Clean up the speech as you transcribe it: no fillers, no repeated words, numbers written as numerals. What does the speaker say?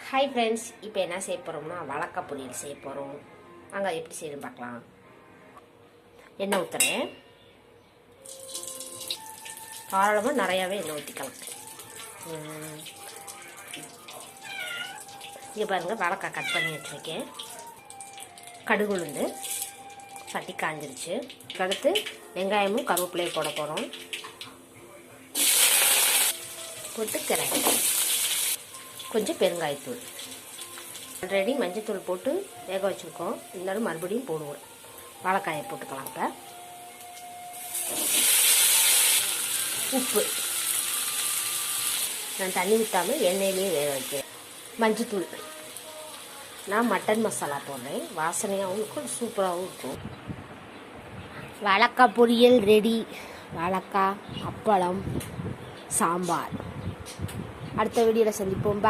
Hi friends, இப்போ என்ன செய்ய போகிறோம்னா வாழைக்காய் பொரியல் செய்ய போகிறோம். வாங்க எப்படி செய்யணும் பார்க்கலாம். எண்ணெய் ஊற்றுறேன். தாராளமாக நிறையாவே எண்ணெய் ஊற்றிக்கலாம். இங்கே பாருங்கள், வாழைக்காய் கட் பண்ணி வச்சுருக்கேன். கடுகு உளுந்து, சட்டி காஞ்சிருச்சு. அடுத்து வெங்காயமும் கருவேப்பிலையும் போட போகிறோம். போட்டு கிளறி கொஞ்சம் பெருங்காயத்தூள், ஆல்ரெடி மஞ்சத்தூள் போட்டு வேக வச்சுருக்கோம். இருந்தாலும் மறுபடியும் போடுவோம். வாழைக்காயை போட்டுக்கலாம். இப்போ உப்பு, நான் தண்ணி ஊற்றாமல் எண்ணெயிலேயே வேக வைக்கிறேன். மஞ்சத்தூள், நான் மட்டன் மசாலா போடுறேன். வாசனையாகவும் இருக்கும், சூப்பராகவும் இருக்கும். வாழைக்காய் பொரியல் ரெடி. வாழைக்காய், அப்பளம், சாம்பார். அடுத்த வீடியோவில் சந்திப்போம்.